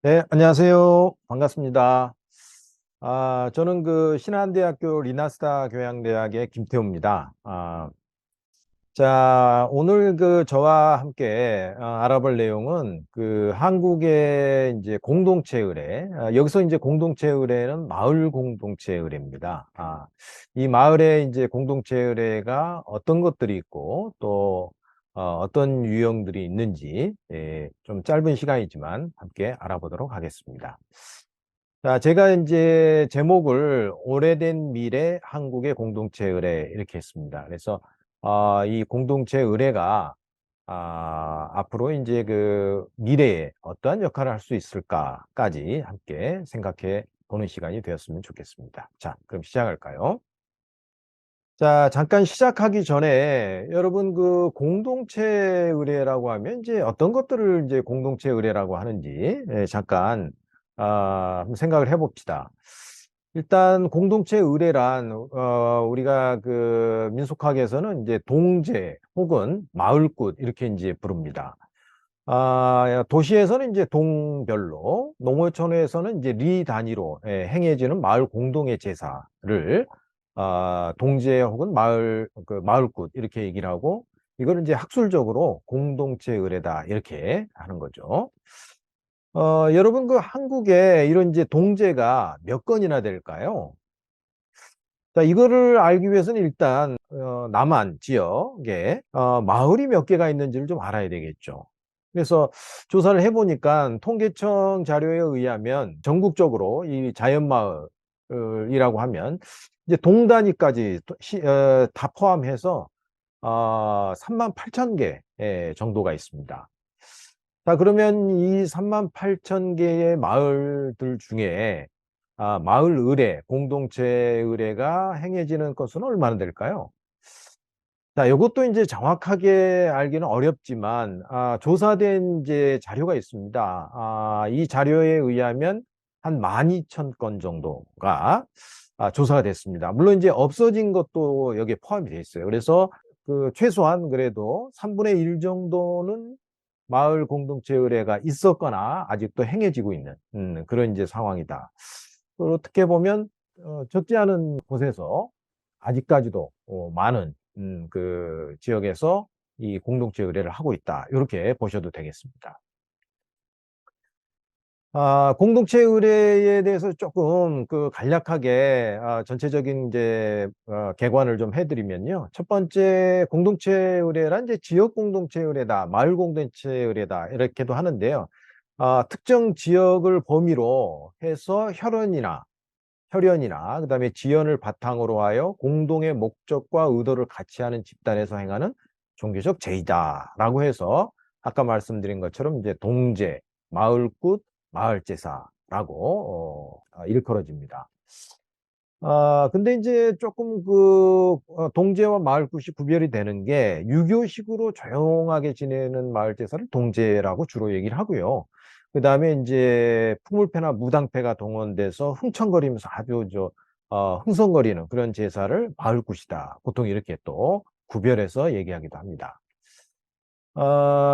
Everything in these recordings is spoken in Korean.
네, 안녕하세요. 반갑습니다. 저는 그 신한대학교 리나스타 교양대학의 김태우입니다. 자, 오늘 그 저와 함께 알아볼 내용은 그 한국의 이제 공동체 의례, 여기서 이제 공동체 의례는 마을 공동체 의례입니다. 이 마을의 이제 공동체 의례가 어떤 것들이 있고 또 어떤 유형들이 있는지 좀 짧은 시간이지만 함께 알아보도록 하겠습니다. 자, 제가 이제 제목을 오래된 미래 한국의 공동체 의례 이렇게 했습니다. 그래서 이 공동체 의례가 앞으로 이제 그 미래에 어떠한 역할을 할 수 있을까까지 함께 생각해 보는 시간이 되었으면 좋겠습니다. 자, 그럼 시작할까요? 자, 잠깐 시작하기 전에 여러분 그 공동체 의례라고 하면 이제 어떤 것들을 이제 공동체 의례라고 하는지 잠깐 한번 생각을 해봅시다. 일단 공동체 의례란 우리가 그 민속학에서는 이제 동제 혹은 마을굿 이렇게 이제 부릅니다. 도시에서는 이제 동별로, 농어촌에서는 이제 리 단위로 행해지는 마을 공동의 제사를 동제 혹은 마을굿 이렇게 얘기를 하고, 이거는 이제 학술적으로 공동체 의례다 이렇게 하는 거죠. 여러분 그 한국에 이런 이제 동제가 몇 건이나 될까요? 자, 이거를 알기 위해서는 일단 남한 지역에 마을이 몇 개가 있는지를 좀 알아야 되겠죠. 그래서 조사를 해보니까 통계청 자료에 의하면 전국적으로 이 자연마을이라고 하면 이제 동단위까지 다 포함해서 3만 8천 개 정도가 있습니다. 자, 그러면 이 3만 8천 개의 마을들 중에 마을 의례, 공동체 의례가 행해지는 것은 얼마나 될까요? 자, 이것도 이제 정확하게 알기는 어렵지만, 조사된 이제 자료가 있습니다. 이 자료에 의하면 한 12,000건 정도가 조사가 됐습니다. 물론 이제 없어진 것도 여기에 포함이 되어 있어요. 그래서 그 최소한 그래도 3분의 1 정도는 마을 공동체 의례가 있었거나 아직도 행해지고 있는 그런 이제 상황이다. 어떻게 보면 적지 않은 곳에서 아직까지도 많은 그 지역에서 이 공동체 의례를 하고 있다. 이렇게 보셔도 되겠습니다. 공동체 의례에 대해서 조금 그 간략하게 전체적인 이제 개관을 좀 해드리면요. 첫 번째 공동체 의례란 이제 지역 공동체 의례다, 마을 공동체 의례다 이렇게도 하는데요. 특정 지역을 범위로 해서 혈연이나 그다음에 지연을 바탕으로 하여 공동의 목적과 의도를 같이 하는 집단에서 행하는 종교적 제의다라고 해서 아까 말씀드린 것처럼 이제 동제, 마을굿, 마을제사라고 일컬어집니다. 근데 이제 조금 그 동제와 마을굿이 구별이 되는 게 유교식으로 조용하게 지내는 마을제사를 동제라고 주로 얘기를 하고요. 그다음에 이제 풍물패나 무당패가 동원돼서 흥청거리면서 아주 흥성거리는 그런 제사를 마을굿이다. 보통 이렇게 또 구별해서 얘기하기도 합니다.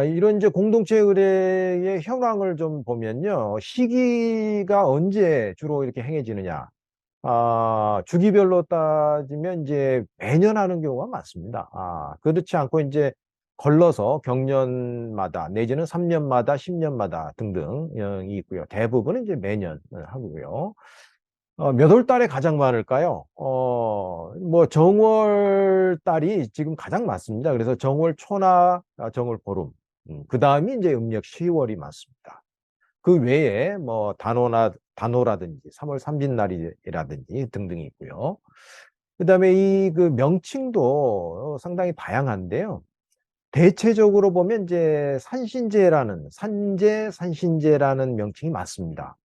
이런 이제 공동체 의례의 현황을 좀 보면요. 시기가 언제 주로 이렇게 행해지느냐. 주기별로 따지면 이제 매년 하는 경우가 많습니다. 그렇지 않고 이제 걸러서 경년마다 내지는 3년마다 10년마다 등등이 있고요. 대부분은 이제 매년 하고요. 몇 월 달에 가장 많을까요? 뭐 정월 달이 지금 가장 많습니다. 그래서 정월 초나 정월 보름. 그 다음이 이제 음력 10월이 많습니다. 그 외에 뭐 단오라든지 3월 삼진날이라든지 등등이 있고요. 그다음에 이 그 명칭도 상당히 다양한데요. 대체적으로 보면 이제 산신제라는 명칭이 맞습니다.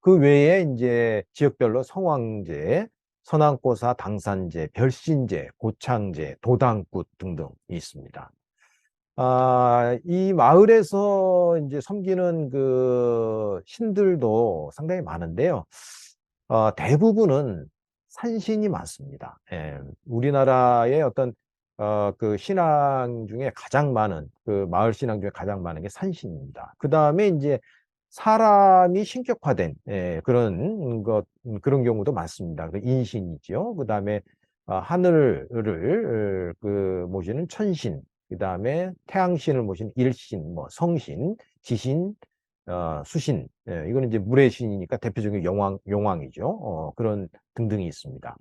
그 외에 이제 지역별로 성황제, 선왕고사 당산제, 별신제, 고창제, 도당굿 등등이 있습니다. 이 마을에서 이제 섬기는 그 신들도 상당히 많은데요. 대부분은 산신이 많습니다. 우리나라의 어떤 그 신앙 중에 가장 많은 그 마을 신앙 중에 가장 많은 게 산신입니다. 그 다음에 이제 사람이 신격화된 그런 경우도 많습니다. 그 인신이죠. 그다음에 하늘을 모시는 천신, 그다음에 태양신을 모시는 일신, 뭐 성신, 지신, 수신. 이거는 이제 물의 신이니까 대표적인 용왕이죠. 그런 등등이 있습니다.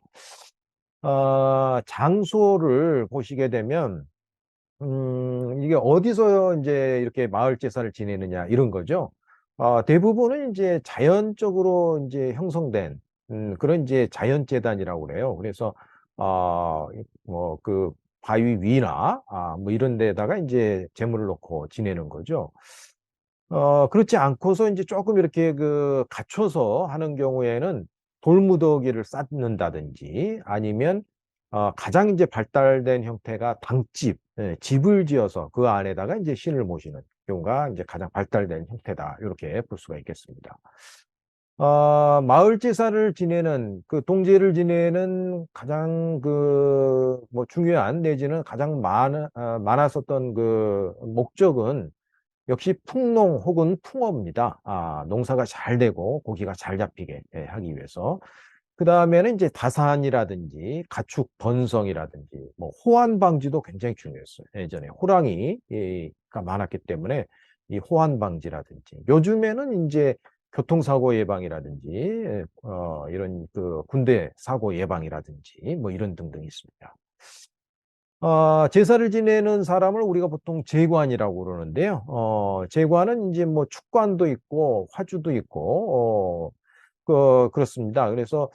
장소를 보시게 되면 이게 어디서 이제 이렇게 마을 제사를 지내느냐 이런 거죠. 대부분은 이제 자연적으로 이제 형성된 그런 이제 자연재단이라고 그래요. 그래서 뭐 그 바위 위나 뭐 이런 데다가 이제 재물을 놓고 지내는 거죠. 그렇지 않고서 이제 조금 이렇게 갖춰서 하는 경우에는 돌무더기를 쌓는다든지 아니면 가장 이제 발달된 형태가 당집, 집을 지어서 그 안에다가 이제 신을 모시는 경우가 이제 가장 발달된 형태다. 이렇게 볼 수가 있겠습니다. 마을 제사를 지내는 동제를 지내는 가장 뭐 중요한 내지는 가장 많았었던 목적은 역시 풍농 혹은 풍어입니다. 농사가 잘 되고 고기가 잘 잡히게 하기 위해서. 그 다음에는 이제 다산이라든지 가축 번성이라든지 뭐 호환 방지도 굉장히 중요했어요. 예전에 호랑이가 많았기 때문에 이 호환 방지라든지 요즘에는 이제 교통사고 예방이라든지 이런 군대 사고 예방이라든지 뭐 이런 등등이 있습니다. 제사를 지내는 사람을 우리가 보통 제관이라고 그러는데요. 제관은 이제 뭐 축관도 있고 화주도 있고 그렇습니다. 그래서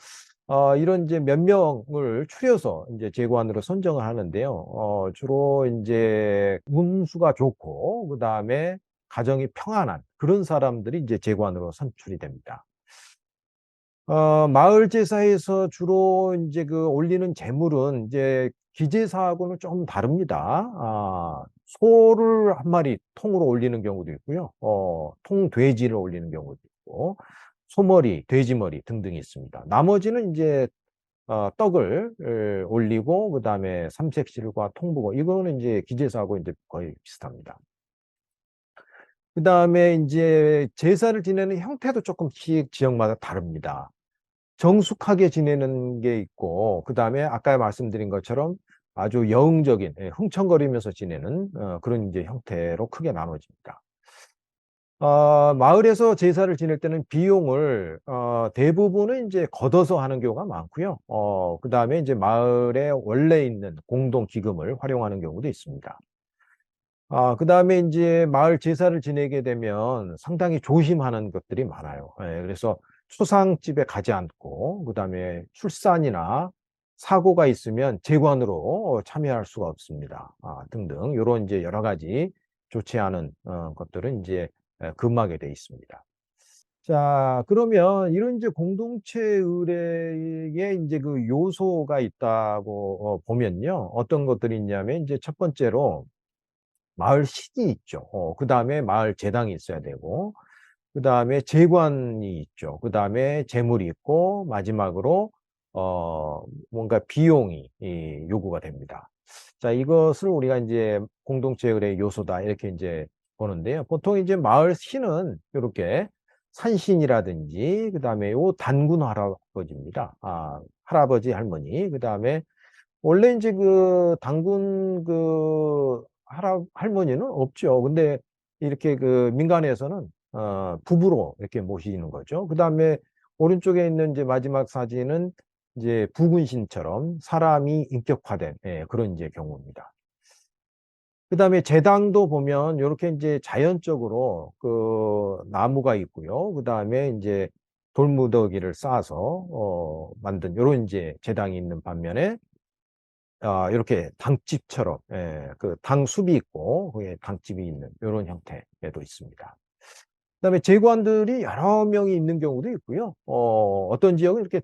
이런 이제 몇 명을 추려서 이제 제관으로 선정을 하는데요. 주로 이제 운수가 좋고 그다음에 가정이 평안한 그런 사람들이 이제 제관으로 선출이 됩니다. 마을 제사에서 주로 이제 올리는 제물은 이제 기제사하고는 좀 다릅니다. 소를 한 마리 통으로 올리는 경우도 있고요. 통돼지를 올리는 경우도 있고, 소머리, 돼지머리 등등이 있습니다. 나머지는 이제 떡을 올리고, 그 다음에 삼색실과 통북어, 이거는 이제 기제사하고 이제 거의 비슷합니다. 그 다음에 이제 제사를 지내는 형태도 조금씩 지역마다 다릅니다. 정숙하게 지내는 게 있고, 그 다음에 아까 말씀드린 것처럼 아주 여흥적인, 흥청거리면서 지내는 그런 이제 형태로 크게 나눠집니다. 마을에서 제사를 지낼 때는 비용을 대부분은 이제 걷어서 하는 경우가 많고요. 그 다음에 이제 마을에 원래 있는 공동 기금을 활용하는 경우도 있습니다. 그 다음에 이제 마을 제사를 지내게 되면 상당히 조심하는 것들이 많아요. 그래서 초상집에 가지 않고, 그 다음에 출산이나 사고가 있으면 재관으로 참여할 수가 없습니다. 등등, 이런 이제 여러 가지 좋지 않은 것들은 이제 금하게 돼 있습니다. 자, 그러면 이런 이제 공동체 의례에 이제 요소가 있다고 보면요. 어떤 것들이 있냐면 이제 첫 번째로 마을 신이 있죠. 그다음에 마을 제당이 있어야 되고, 그다음에 제관이 있죠. 그다음에 재물이 있고, 마지막으로 뭔가 비용이 요구가 됩니다. 자, 이것을 우리가 이제 공동체 의례 요소다 이렇게 이제 보는데요. 보통 이제 마을 신은 이렇게 산신이라든지 그다음에 요 단군 할아버지입니다. 할아버지 할머니 그다음에 원래 이제 당군 할머니는 없죠. 근데 이렇게 민간에서는 부부로 이렇게 모시는 거죠. 그 다음에 오른쪽에 있는 이제 마지막 사진은 이제 부군신처럼 사람이 인격화된 그런 이제 경우입니다. 그 다음에 제당도 보면 이렇게 이제 자연적으로 나무가 있고요. 그 다음에 이제 돌무더기를 쌓아서 만든 이런 이제 제당이 있는 반면에 이렇게 당집처럼 당숲이 있고 거기에 당집이 있는 이런 형태도 있습니다. 그다음에 제관들이 여러 명이 있는 경우도 있고요. 어떤 지역은 이렇게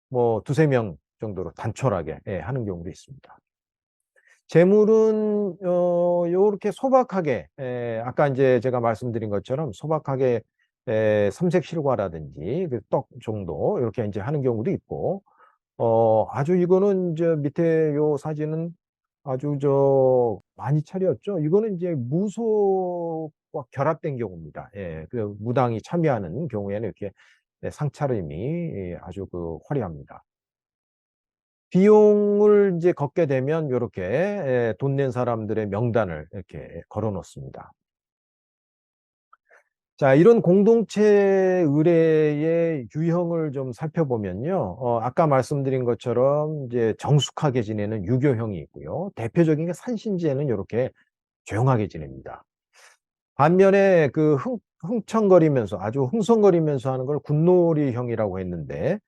뭐 두세 명 정도로 단촐하게 하는 경우도 있습니다. 재물은 요렇게 소박하게 아까 이제 제가 말씀드린 것처럼 소박하게 삼색실과라든지 그떡 정도 이렇게 이제 하는 경우도 있고 아주 이거는 저 밑에 요 사진은 아주 많이 차렸죠. 이거는 이제 무속과 꽉 결합된 경우입니다. 예, 그 무당이 참여하는 경우에는 이렇게 네, 상차림이 예, 아주 그 화려합니다. 비용을 이제 걷게 되면 이렇게 예, 돈 낸 사람들의 명단을 이렇게 걸어 놓습니다. 자, 이런 공동체 의례의 유형을 좀 살펴보면요. 아까 말씀드린 것처럼 이제 정숙하게 지내는 유교형이 있고요. 대표적인 게 산신제는 이렇게 조용하게 지냅니다. 반면에 그 흥청거리면서 아주 흥성거리면서 하는 걸 군놀이형이라고 했는데,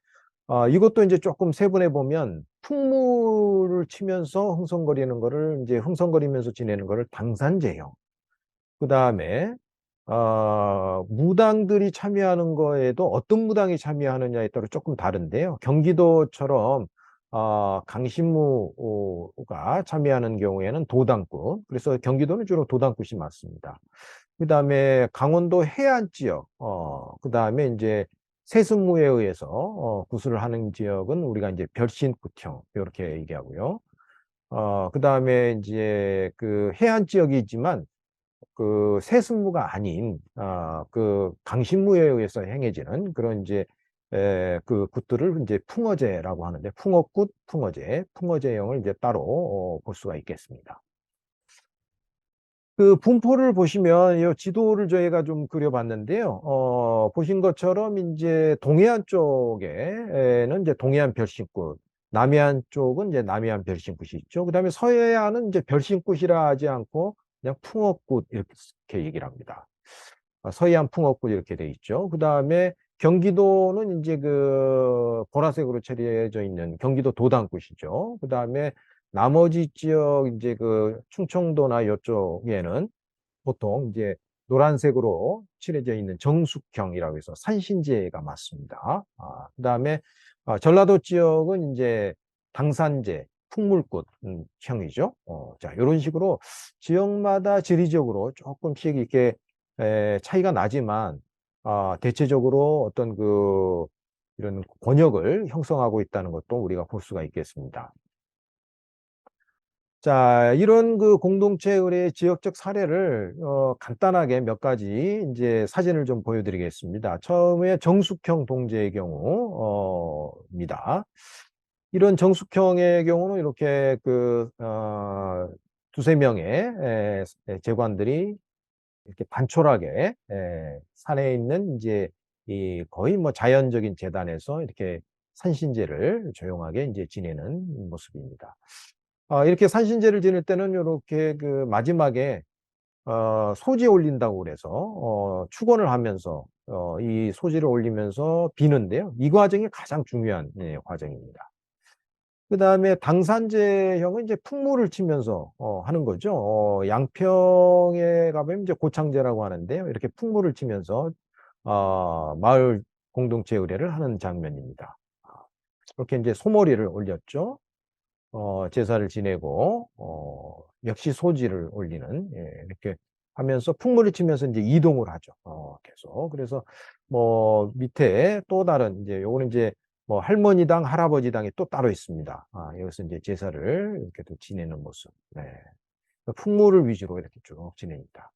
이것도 이제 조금 세분해 보면 풍물을 치면서 흥성거리는 거를 이제 흥성거리면서 지내는 거를 당산제형. 그 다음에 무당들이 참여하는 거에도 어떤 무당이 참여하느냐에 따라 조금 다른데요. 경기도처럼 강신무가 참여하는 경우에는 도당꾼, 그래서 경기도는 주로 도당꾼이 많습니다. 그 다음에 강원도 해안 지역, 그 다음에 이제 세습무에 의해서 구술을 하는 지역은 우리가 이제 별신구청 이렇게 얘기하고요. 그 다음에 이제 그 해안 지역이 있지만 그 세습무가 아닌 그 강신무에 의해서 행해지는 그런 이제 그 굿들을 이제 풍어제라고 하는데 풍어굿, 풍어제형을 이제 따로 볼 수가 있겠습니다. 그 분포를 보시면 이 지도를 저희가 좀 그려봤는데요. 보신 것처럼 이제 동해안 쪽에는 이제 동해안 별신굿, 남해안 쪽은 이제 남해안 별신굿이 있죠. 그다음에 서해안은 이제 별신굿이라 하지 않고 그냥 풍어굿 이렇게 얘기를 합니다. 서해안 풍어굿 이렇게 돼 있죠. 그다음에 경기도는 이제 그 보라색으로 칠해져 있는 경기도 도당굿이죠. 그다음에 나머지 지역 이제 그 충청도나 이쪽에는 보통 이제 노란색으로 칠해져 있는 정숙형이라고 해서 산신제가 맞습니다. 그다음에 전라도 지역은 이제 당산제, 풍물꽃 형이죠. 자, 이런 식으로 지역마다 지리적으로 조금씩 이렇게 차이가 나지만 대체적으로 어떤 그 이런 권역을 형성하고 있다는 것도 우리가 볼 수가 있겠습니다. 자, 이런 그 공동체 의례의 지역적 사례를 간단하게 몇 가지 이제 사진을 좀 보여드리겠습니다. 처음에 정숙형 동제의 경우입니다. 이런 정숙형의 경우는 이렇게 그 두세 명의 재관들이 이렇게 단촐하게 산에 있는 이제 이 거의 뭐 자연적인 재단에서 이렇게 산신제를 조용하게 이제 지내는 모습입니다. 이렇게 산신제를 지낼 때는 이렇게 그 마지막에 소지 올린다고 그래서 축원을 하면서 이 소지를 올리면서 비는데요. 이 과정이 가장 중요한 과정입니다. 그 다음에 당산제형은 이제 풍물을 치면서 하는 거죠. 양평에 가면 이제 고창제라고 하는데요. 이렇게 풍물을 치면서 마을 공동체 의례를 하는 장면입니다. 이렇게 이제 소머리를 올렸죠. 제사를 지내고, 역시 소지를 올리는, 예, 이렇게 하면서 풍물을 치면서 이제 이동을 하죠. 계속. 그래서 뭐 밑에 또 다른, 이제 요거는 이제 뭐 할머니당, 할아버지당이 또 따로 있습니다. 여기서 이제 제사를 이렇게 또 지내는 모습. 네. 풍물을 위주로 이렇게 쭉 지냅니다.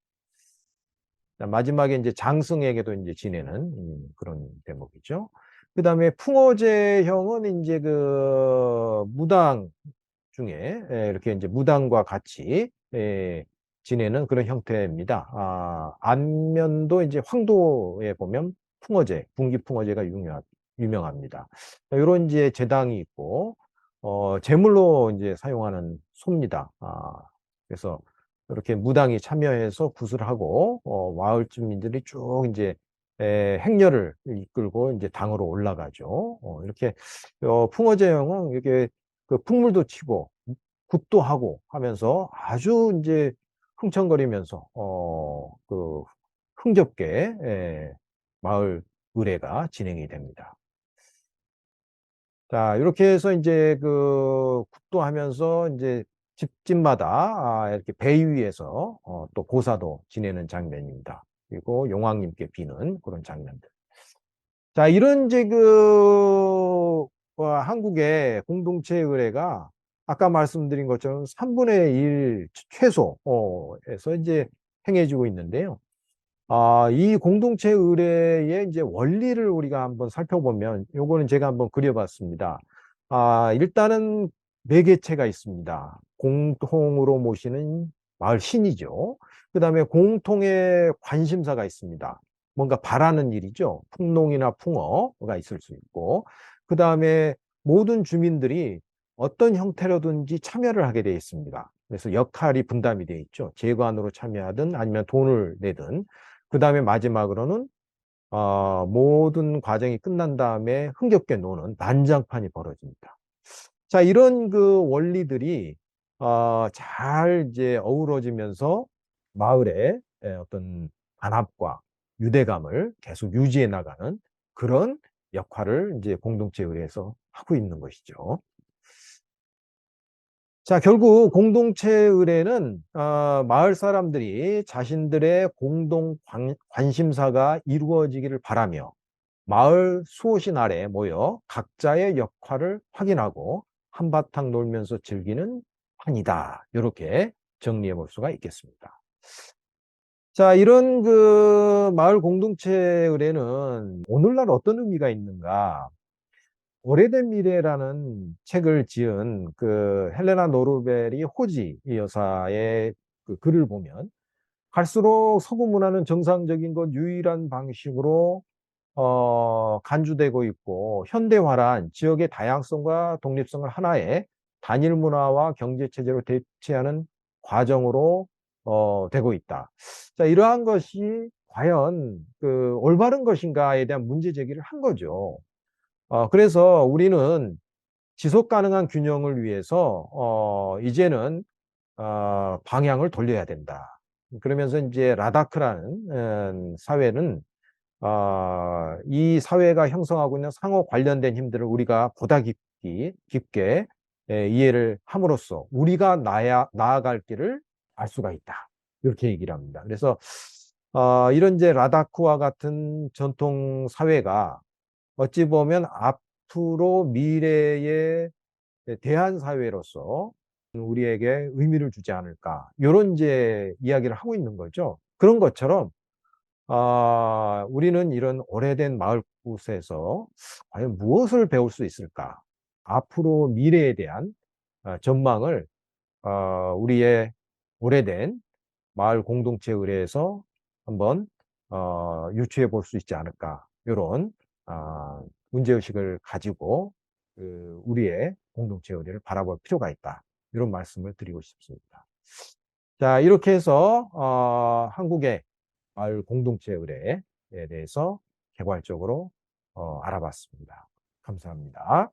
마지막에 이제 장승에게도 이제 지내는 그런 대목이죠. 그 다음에 풍어제형은 이제 그 무당 중에 이렇게 이제 무당과 같이 지내는 그런 형태입니다. 안면도 이제 황도에 보면 풍어제, 분기풍어제가 유명합니다. 이런 이제 제당이 있고 제물로 이제 사용하는 소입니다. 그래서 이렇게 무당이 참여해서 구슬하고 마을 주민들이 쭉 이제 행렬을 이끌고 이제 당으로 올라가죠. 이렇게 풍어제형은 이렇게 그 풍물도 치고 굿도 하고 하면서 아주 이제 흥청거리면서 그 흥겹게 마을 의례가 진행이 됩니다. 자, 이렇게 해서 이제 그 굿도 하면서 이제 집집마다 이렇게 배 위에서 또 고사도 지내는 장면입니다. 그리고 용왕님께 비는 그런 장면들. 자, 이런 이제 그 한국의 공동체 의례가 아까 말씀드린 것처럼 3분의 1 최소에서 이제 행해지고 있는데요. 이 공동체 의뢰의 이제 원리를 우리가 한번 살펴보면, 요거는 제가 한번 그려봤습니다. 일단은 매개체가 있습니다. 공통으로 모시는 마을 신이죠. 그 다음에 공통의 관심사가 있습니다. 뭔가 바라는 일이죠. 풍농이나 풍어가 있을 수 있고, 그 다음에 모든 주민들이 어떤 형태로든지 참여를 하게 되어 있습니다. 그래서 역할이 분담이 되어 있죠. 재관으로 참여하든 아니면 돈을 내든. 그 다음에 마지막으로는 모든 과정이 끝난 다음에 흥겹게 노는 난장판이 벌어집니다. 자, 이런 그 원리들이 잘 이제 어우러지면서 마을의 어떤 단합과 유대감을 계속 유지해 나가는 그런 역할을 이제 공동체 의뢰에서 하고 있는 것이죠. 자, 결국 공동체 의뢰는 마을 사람들이 자신들의 공동 관심사가 이루어지기를 바라며 마을 수호신 아래 모여 각자의 역할을 확인하고 한바탕 놀면서 즐기는 판이다. 이렇게 정리해 볼 수가 있겠습니다. 자, 이런 그 마을 공동체 의뢰는 오늘날 어떤 의미가 있는가? 오래된 미래라는 책을 지은 그 헬레나 노르벨이 호지 이 여사의 그 글을 보면 갈수록 서구 문화는 정상적인 것 유일한 방식으로 간주되고 있고 현대화란 지역의 다양성과 독립성을 하나의 단일 문화와 경제 체제로 대체하는 과정으로 되고 있다. 자, 이러한 것이 과연 그 올바른 것인가에 대한 문제 제기를 한 거죠. 그래서 우리는 지속 가능한 균형을 위해서 이제는 방향을 돌려야 된다. 그러면서 이제 라다크라는 사회는 이 사회가 형성하고 있는 상호 관련된 힘들을 우리가 보다 깊게 이해를 함으로써 우리가 나아갈 길을 알 수가 있다. 이렇게 얘기를 합니다. 그래서 이런 이제 라다크와 같은 전통 사회가 어찌 보면 앞으로 미래의 대한 사회로서 우리에게 의미를 주지 않을까. 이런 이제 이야기를 하고 있는 거죠. 그런 것처럼 우리는 이런 오래된 마을 곳에서 과연 무엇을 배울 수 있을까? 앞으로 미래에 대한 전망을 우리의 오래된 마을 공동체 의뢰에서 한번 유추해 볼 수 있지 않을까? 이런 문제의식을 가지고 우리의 공동체 의뢰를 바라볼 필요가 있다. 이런 말씀을 드리고 싶습니다. 자, 이렇게 해서 한국의 마을 공동체 의뢰에 대해서 개괄적으로 알아봤습니다. 감사합니다.